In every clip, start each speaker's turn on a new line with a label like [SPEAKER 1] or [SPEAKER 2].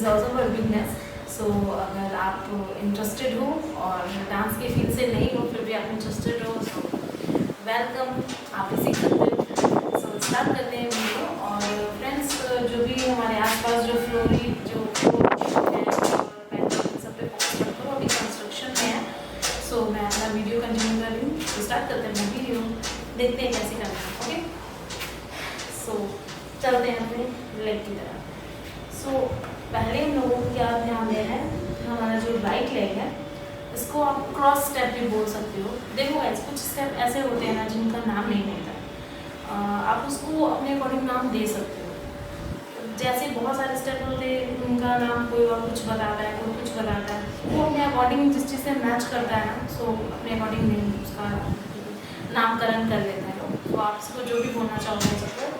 [SPEAKER 1] Is also for beginners. So अगर आप interested हो और डांस के फील्ड से नहीं हो फिर भी आप इंटरेस्टेड हो सो वेलकम, आप भी सीख सकते हो। सो स्टार्ट करते हैं वीडियो। और फ्रेंड्स जो भी हमारे आसपास जो फ्लोरी जो सब पे फोकस करते हो अभी कंस्ट्रक्शन में है। सो मैं अपना वीडियो कंटिन्यू कर रही हूँ। तो स्टार्ट करते हैं अपना वीडियो, देखते हैं कैसे करना है। ओके, सो चलते हैं अपने लेग की तरफ। सो पहले हम लोगों को क्या ध्यान देना है, हमारा जो राइट लेग है इसको आप क्रॉस स्टेप भी बोल सकते हो। देखो गाइस, कुछ स्टेप ऐसे होते हैं ना जिनका नाम नहीं रहता, आप उसको अपने अकॉर्डिंग नाम दे सकते हो। जैसे बहुत सारे स्टेप होते हैं उनका नाम कोई और कुछ बताता है, कोई कुछ बताता है, वो अपने अकॉर्डिंग जिस चीज़ से मैच करता है ना, सो अपने अकॉर्डिंग नहीं उसका नामकरण कर लेते हैं लोग। तो आप इसको जो भी बोलना चाहो बोल सकते हो।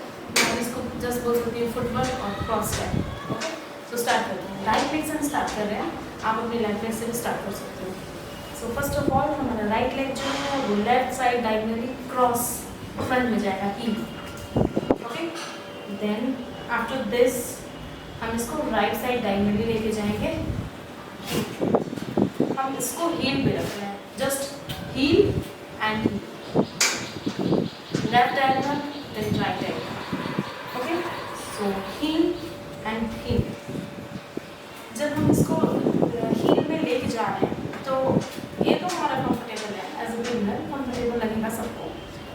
[SPEAKER 1] मैं इसको जस्ट बोल सकती हूँ फुटवर्क और क्रॉस स्टेप। ओके, तो स्टार्ट करते हैं। राइट लेग से हम स्टार्ट कर रहे हैं, आप अपने लेफ्ट लेग से भी स्टार्ट कर सकते हो। सो फर्स्ट ऑफ ऑल हमारा राइट लेग जो है वो left side diagonally cross front में जाएगा, heel. Okay, then after this हम इसको राइट साइड डायगनली लेके जाएंगे। हम इसको हील पे रख रहे हैं, just heel and heel, left diagonal then right diagonal. Okay, so heel and heel. जब हम इसको हील में लेके जा रहे हैं तो ये तो हमारा कंफर्टेबल है, एज ए बिगिनर कंफर्टेबल लगेगा सबको।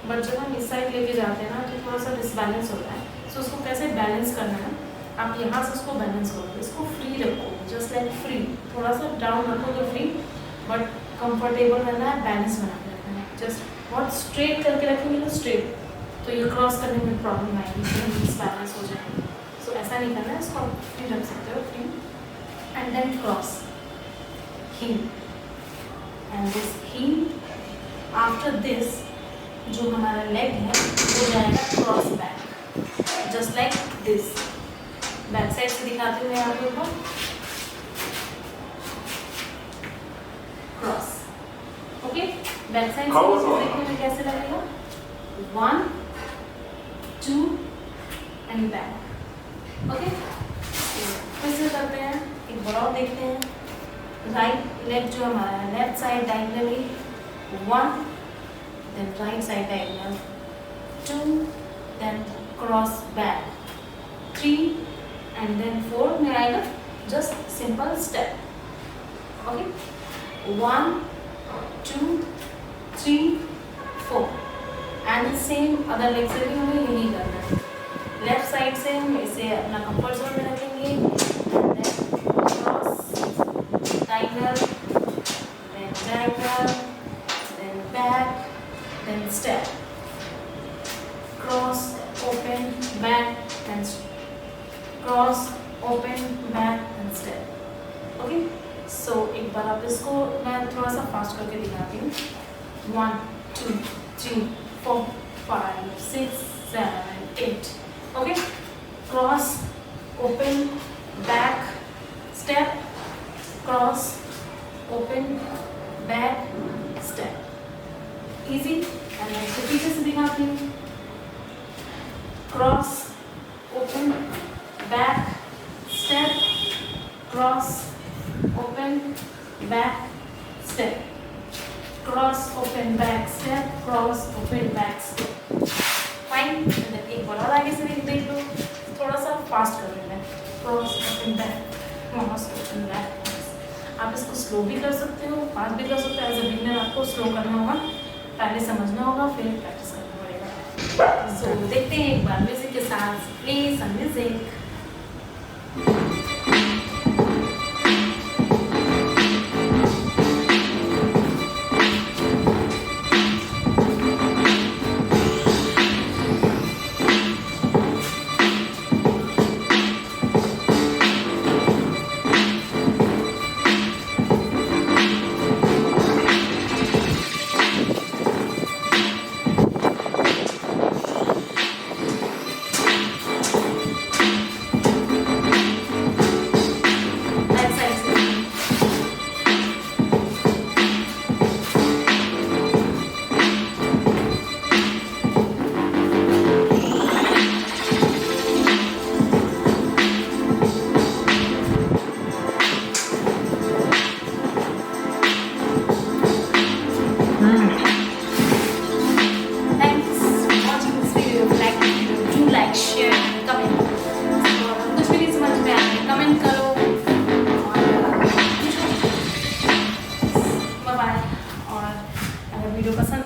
[SPEAKER 1] बट जब हम इस साइड लेके जाते हैं ना तो थोड़ा सा डिसबैलेंस होता है। सो उसको कैसे बैलेंस करना है, आप यहाँ से उसको बैलेंस करो, इसको फ्री रखो, जस्ट लाइक फ्री, थोड़ा सा डाउन रखोगे फ्री, बट कंफर्टेबल रहना है, बैलेंस बना के रखना है। जस्ट बहुत स्ट्रेट करके रखेंगे तो स्ट्रेट, तो ये क्रॉस करने में प्रॉब्लम आएगी, डिसबैलेंस हो जाएगी। सो ऐसा नहीं करना है, इसको आप फ्री रख सकते हो, free and then cross heel and this heel। after this जो हमारा लेग है वो जाएगा cross back, just like this. Back side से दिखाते हुए आप लोग को क्रॉस। ओके, बैक साइड से देखने में कैसे लगेगा, 1 2 एंड बैक। ओके, फिर से करते हैं, एक बार और देखते हैं। राइट लेग जो हमारा है left side diagonally 1, then right side diagonal 2, then cross back 3 and then 4 में आएगा just simple step. Okay, 1 2 3 4 and same other leg से भी हमें यही करना है। लेफ्ट साइड से हम इसे अपना कंफर्ट जोन में रखेंगे, diagonal, then diagonal, then back, then step, cross, open, back, and cross, open, back, and step। Okay, so एक बार आप इसको मैं थोड़ा सा फास्ट करके दिखाती हूँ। 1 2 3 4 5 6 7 8। Okay, cross, open, back, step, cross, open, back, step, easy. And मैं इसको पीछे से दिखाती हूँ। Cross, open, back, step, cross, open, back, step, cross, open, back, step, cross, open, back, step. Fine. एक बार और आगे से देख लो, थोड़ा सा फास्ट कर लेना है। Cross, open, back, cross, open, back. आप इसको स्लो भी कर सकते हो, फास्ट भी कर सकते हो। एज ए बिगिनर आपको स्लो करना होगा, पहले समझना होगा, फिर प्रैक्टिस करना पड़ेगा। सो देखते हैं एक बार म्यूजिक के साथ, प्ले सम म्यूजिक।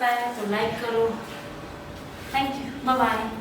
[SPEAKER 1] पसंद आया तो लाइक करो। Thank you, bye bye.